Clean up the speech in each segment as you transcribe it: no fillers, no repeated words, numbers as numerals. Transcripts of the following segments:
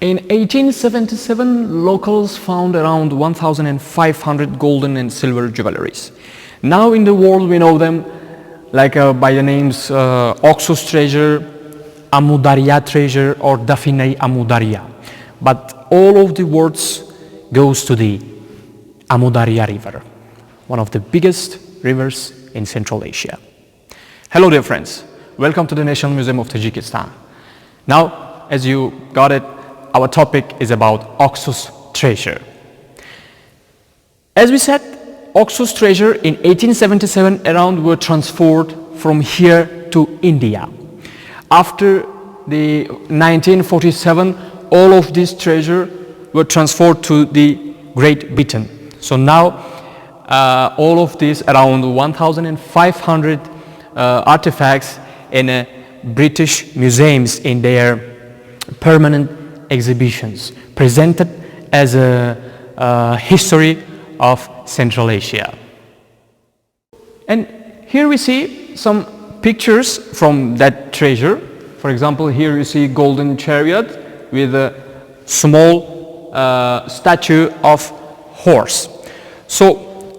In 1877, locals found around 1,500 golden and silver jewelries. Now in the world we know them like by the names Oxus Treasure, Amudarya Treasure, or Dafine Amudarya. But all of the words goes to the Amudarya River, one of the biggest rivers in Central Asia. Hello dear friends, welcome to the National Museum of Tajikistan. Now, as you got it, our topic is about Oxus Treasure. As we said, Oxus Treasure in 1877 around were transferred from here to India. After the 1947, all of this treasure were transferred to the Great Britain. So now all of these around 1,500 artifacts in British museums in their permanent exhibitions presented as a history of Central Asia. And here we see some pictures from that treasure. For example, here you see golden chariot with a small statue of horse. So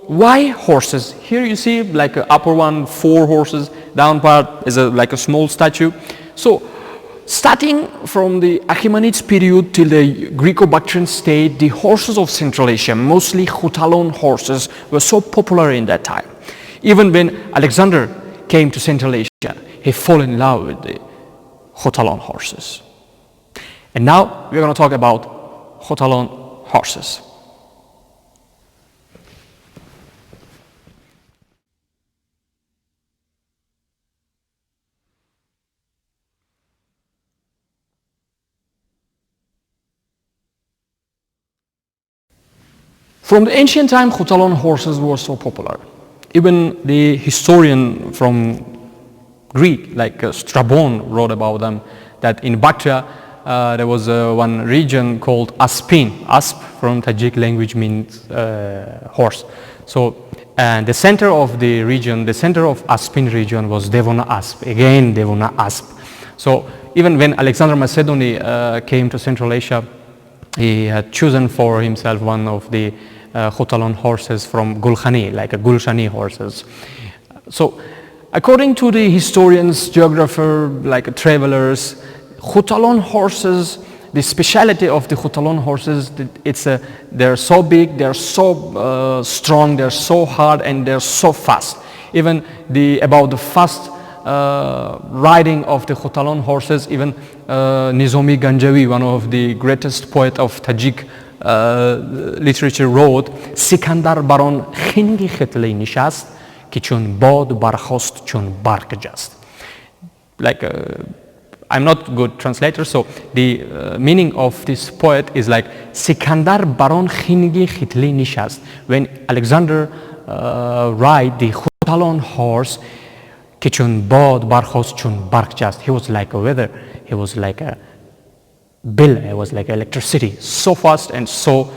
why horses? Here you see like a upper one, 4 horses, down part is like a small statue. So starting from the Achaemenids period till the Greco-Bactrian state, the horses of Central Asia, mostly Khutalon horses, were so popular in that time. Even when Alexander came to Central Asia, he fell in love with the Khutalon horses. And now we're going to talk about Khutalon horses. From the ancient time, Khutalon horses were so popular. Even the historian from Greek, like Strabon, wrote about them, that in Bactria there was one region called Aspin. Asp from Tajik language means horse. So, and the center of the region, the center of Aspin region was Devona Asp, again Devona Asp. So even when Alexander Macedoni came to Central Asia, he had chosen for himself one of the Khutalon horses from Gulkhani, like a Gulshani horses. So according to the historians, geographer, like travelers, Khutalon horses, the speciality of the Khutalon horses, they're so big, they're so strong, they're so hard, and they're so fast. Even about the fast riding of the Khutalon horses, even Nizomi Ganjavi, one of the greatest poet of Tajik literature, wrote, Sikandar baron khingi khitle nishast ki chun bod barkhost chun bark jast. Like I'm not good translator, so the meaning of this poet is like Sikandar baron khingi khitle nishast. When Alexander ride the Khutalon horse, Kichun bod barkhos chun bark just. He was like a weather. He was like a bill. It was like electricity. So fast and so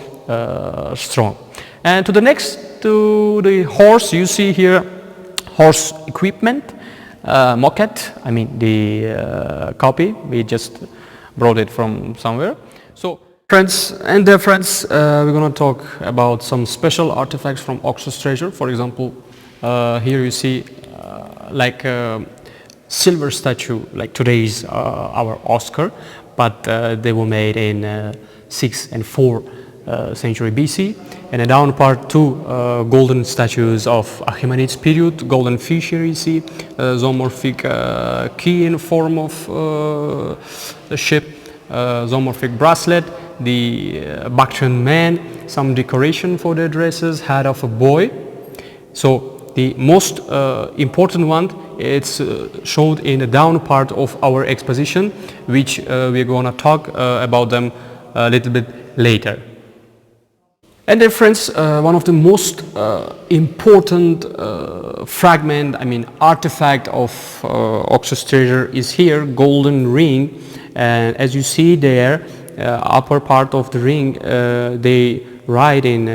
strong. And to the horse, you see here horse equipment, moquette. I mean the copy. We just brought it from somewhere. So friends and dear friends, we're going to talk about some special artifacts from Oxus Treasure. For example, here you see like a silver statue, like today's our Oscar, but they were made in 6th and 4th century BC. And a down part 2 golden statues of Achaemenids period, golden fish here you see, zoomorphic key in form of the ship, zoomorphic bracelet, the Bactrian man, some decoration for their dresses, head of a boy. So the most important one, it's showed in the down part of our exposition, which we're going to talk about them a little bit later. And then friends, one of the most important artifact of Oxus Treasure is here, golden ring. And as you see there, upper part of the ring, they write in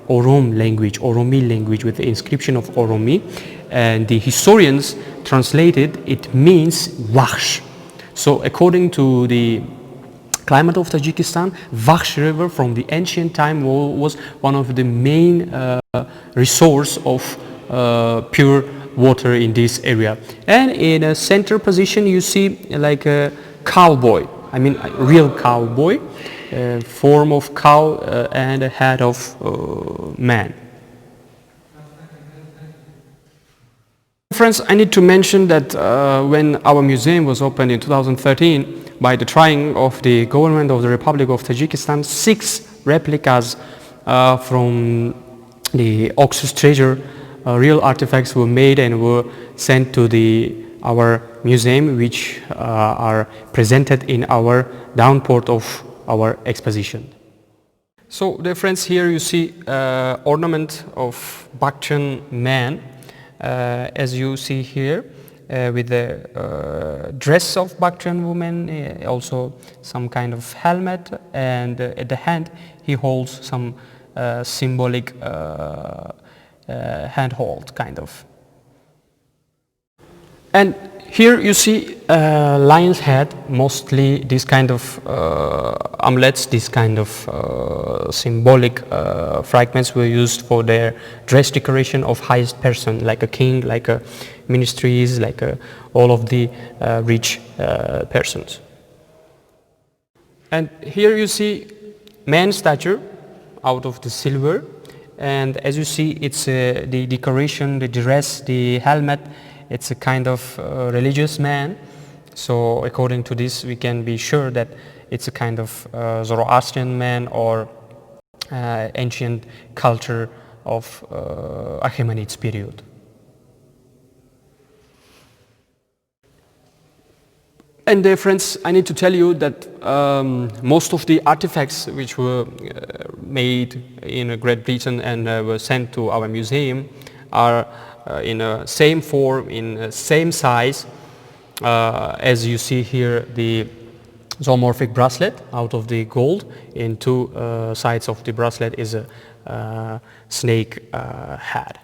Oromi language with the inscription of Oromi, and the historians translated it means Waksh. So according to the climate of Tajikistan. Vaksh River from the ancient time was one of the main resource of pure water in this area. And in a center position you see like a cowboy, I mean a real cowboy, form of cow and a head of man. Friends, I need to mention that when our museum was opened in 2013, by the trying of the government of the Republic of Tajikistan, 6 replicas from the Oxus Treasure, real artifacts were made and were sent to our museum, which are presented in our downport of our exposition. So, dear friends, here you see ornament of Bactrian man. As you see here, with the dress of Bactrian woman, also some kind of helmet, and at the hand he holds some symbolic handhold kind of. And here you see lion's head, mostly this kind of amulets, this kind of symbolic fragments were used for their dress decoration of highest person, like a king, like a ministries, like all of the rich persons. And here you see man's statue out of the silver, and as you see it's the decoration, the dress, the helmet, it's a kind of religious man. So according to this we can be sure that it's a kind of Zoroastrian man or ancient culture of Achaemenids period. And dear friends, I need to tell you that most of the artifacts which were made in Great Britain and were sent to our museum are in a same form, in same size. As you see here, the zoomorphic bracelet out of the gold. In 2 sides of the bracelet is a snake head.